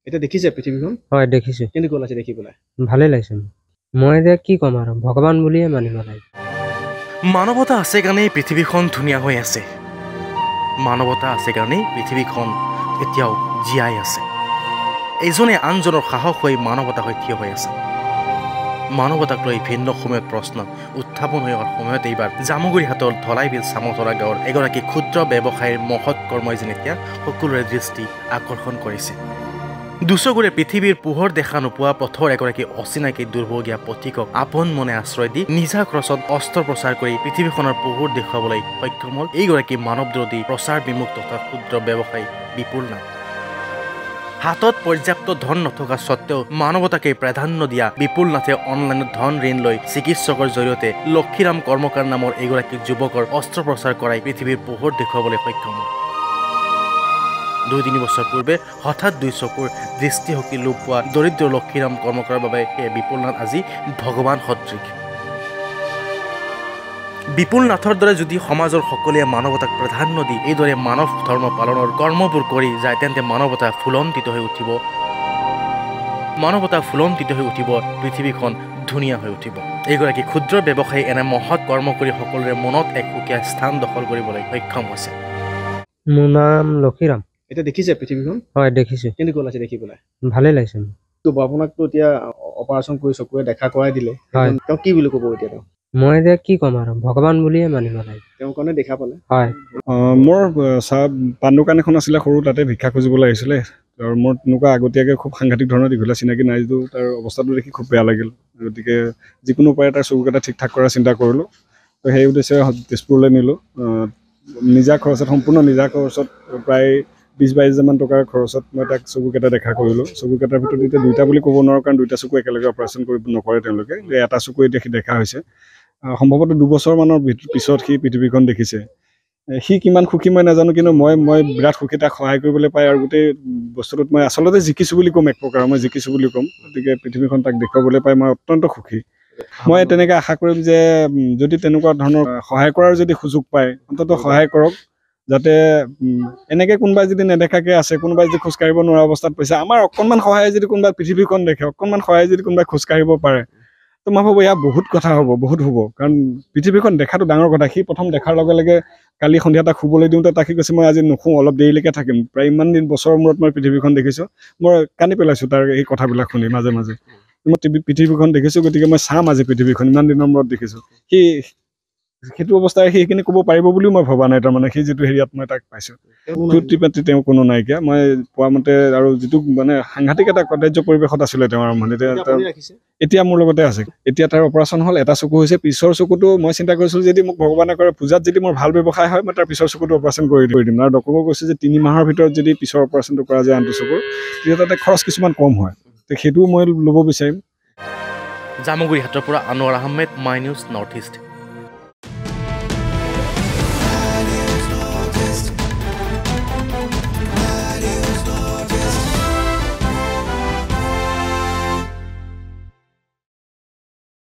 এতিয়া দেখিছে পৃথিৱীখন হয় দেখিছো। কেনেকুৱা লাগিছে দেখি পেলাই? ভালেই লাগিছে মোৰ। মই এতিয়া কি ক'ম আৰু ভগৱান বুলিয়ে মানিব লাগিব। মানৱতা আছে কাৰণেই পৃথিৱীখন ধুনীয়া হৈ আছে। মানৱতা আছে কাৰণেই পৃথিৱীখন এতিয়াও জীয়াই আছে। এজনে আনজনৰ সাহস হৈ মানৱতা হৈ থিয় হৈ আছে। মানৱতাক লৈ ভিন্ন সময়ত প্ৰশ্ন উত্থাপন হৈ অহাৰ সময়ত এইবাৰ জামুগুৰিহাটৰ ধলাইবিল চামতৰা গাঁৱৰ এগৰাকী ক্ষুদ্ৰ ব্যৱসায়ীৰ মহৎ কৰ্মই যেন এতিয়া সকলোৰে দৃষ্টি আকৰ্ষণ কৰিছে। দুচকুৰে পৃথিৱীৰ পোহৰ দেখা নোপোৱা পথৰ এগৰাকী অচিনাকি দুৰ্ভগীয়া পথিকক আপোন মনে আশ্ৰয় দি নিজা খৰচত অস্ত্ৰোপচাৰ কৰি পৃথিৱীখনৰ পোহৰ দেখুৱাবলৈ সক্ষম হ'ল এইগৰাকী মানৱদ্ৰোধী প্ৰচাৰ বিমুখ তথা ক্ষুদ্ৰ ব্যৱসায়ী বিপুল নাথ। হাতত পৰ্যাপ্ত ধন নথকা স্বত্বেও মানৱতাকে প্ৰাধান্য দিয়া বিপুল নাথে অনলাইনত ধন ঋণ লৈ চিকিৎসকৰ জৰিয়তে লক্ষীৰাম কৰ্মকাৰ নামৰ এগৰাকী যুৱকৰ অস্ত্ৰোপচাৰ কৰাই পৃথিৱীৰ পোহৰ দেখুৱাবলৈ সক্ষম হয়। 2-3 বছৰ পূৰ্বে হঠাৎ 2 চকুৰ দৃষ্টিশক্তি লোপ পোৱা দৰিদ্ৰ লক্ষীৰাম কৰ্মকাৰৰ বাবে সেই বিপুল নাথ আজি ভগৱান সদৃশ। বিপুল নাথৰ দৰে যদি সমাজৰ সকলোৱে মানৱতাক প্ৰাধান্য দি এইদৰে মানৱ ধৰ্ম পালনৰ কৰ্মবোৰ কৰি যায় তেন্তে মানৱতা ফুলন্তিত হৈ উঠিব। পৃথিৱীখন ধুনীয়া হৈ উঠিব। এইগৰাকী ক্ষুদ্ৰ ব্যৱসায়ী এনে মহৎ কৰ্ম কৰি সকলোৰে মনত এক সুকীয়া স্থান দখল কৰিবলৈ সক্ষম হৈছে। মোৰ নাম লক্ষীৰাম। এতিয়া দেখিছে পৃথিৱীখন হয় দেখিছো। কেনেকুৱা লাগিছে দেখি পেলাই? ভালেই লাগিছে মোৰ। আপোনাকতো এতিয়া অপাৰেশ্যন কৰি চকুৰে দেখা কৰাই দিলে, হয়। তেওঁ কি বুলি ক'ব এতিয়া? মই এতিয়া কি ক'ম আৰু ভগৱান বুলিয়ে মানিব লাগিব। তেওঁৰ কাৰণে দেখা পালে। হয়। মোৰ পাণ দোকান এখন আছিলে সৰু, তাতে ভিক্ষা খুজিবলৈ আহিছিলে আৰু মোৰ তেনেকুৱা আগতীয়াকৈ খুব সাংঘাতিক ধৰণৰ দীঘলীয়া চিনাকি নাই যদিও তাৰ অৱস্থাটো দেখি খুব বেয়া লাগিল। গতিকে যিকোনো উপায়ে তাৰ চকুকেইটা ঠিক ঠাক কৰাৰ চিন্তা কৰিলোঁ। তো সেই উদ্দেশ্যে তেজপুৰলৈ নিলোঁ। নিজা খৰচত, সম্পূৰ্ণ নিজা খৰচত প্ৰায় 20-22 হাজাৰমান টকাৰ খৰচত মই তাক চকুকেইটা দেখা কৰিলোঁ। চকুকেইটাৰ ভিতৰত এতিয়া 2টা বুলি ক'ব নোৱাৰোঁ, কাৰণ 2টা চকু একেলগে অপাৰেশ্যন কৰিব নকৰে তেওঁলোকে। এটা চকু এতিয়া দেখা হৈছে। সম্ভৱতঃ 2 বছৰমানৰ পিছত সি পৃথিৱীখন দেখিছে। সি কিমান সুখী মই নাজানো, কিন্তু মই বিৰাট সুখী তাক সহায় কৰিবলৈ পাই। আৰু গোটেই বস্তুটোত মই আচলতে জিকিছোঁ বুলি ক'ম, এক প্ৰকাৰৰ মই জিকিছোঁ বুলি ক'ম। গতিকে পৃথিৱীখন তাক দেখুৱাবলৈ পাই মই অত্যন্ত সুখী। মই তেনেকৈ আশা কৰিম যে যদি তেনেকুৱা ধৰণৰ সহায় কৰাৰ যদি সুযোগ পায় অন্ততঃ সহায় কৰক, যাতে এনেকৈ কোনোবাই যদি নেদেখাকৈ আছে, কোনোবাই যদি খোজকাঢ়িব নোৱাৰা অৱস্থাত পাইছে, আমাৰ অকণমান সহায় যদি কোনোবাই পৃথিৱীখন দেখে, অকণমান সহায় যদি কোনোবাই খোজকাঢ়িব পাৰে, তো মই ভাবোঁ ইয়াৰ বহুত কথা হ'ব, বহুত হ'ব। কাৰণ পৃথিৱীখন দেখাটো ডাঙৰ কথা। সি প্ৰথম দেখাৰ লগে লগে কালি সন্ধিয়া তাক শুবলৈ দিওঁতে তাক সি কৈছে মই আজি নুশুওঁ, অলপ দেৰিলৈকে থাকিম। প্ৰায় ইমান দিন বছৰৰ মূৰত মই পৃথিৱীখন দেখিছোঁ। মই কান্দি পেলাইছোঁ তাৰ এই কথাবিলাক শুনি মাজে মাজে। মই পৃথিৱীখন দেখিছোঁ, গতিকে মই চাম আজি পৃথিৱীখন, ইমান দিনৰ মূৰত দেখিছোঁ। সি সেইটো অৱস্থাৰে সেইখিনি ক'ব পাৰিব বুলিও মই ভবা নাই। তাৰমানে সি যিটো হেৰিয়াত মই তাক পাইছোঁ, পাতি তেওঁ কোনো নাইকিয়া মই পোৱা মতে। আৰু যিটো মানে সাংঘাতিক এটা কদাৰ্য পৰিৱেশত আছিলে তেওঁ আৰম্ভণি, এতিয়া মোৰ লগতে আছে। এতিয়া তাৰ অপাৰেশ্যন হ'ল, এটা চকু হৈছে। পিছৰ চকুটো মই চিন্তা কৰিছিলোঁ যদি মোক ভগৱানে কৰে পূজাত যদি মোৰ ভাল ব্যৱসায় হয়, মই তাৰ পিছৰ চকুটো অপাৰেশ্যন কৰি দিম। আৰু ডক্টৰেও কৈছে যে 3 মাহৰ ভিতৰত যদি পিছৰ অপাৰেশ্যনটো কৰা যায় আনটো চকুৰ, তেতিয়া তাতে খৰচ কিছুমান কম হয়। তো সেইটোও মই ল'ব বিচাৰিম। জামুগুৰিহাটৰ পৰা Anowar Ahmed, my news north east.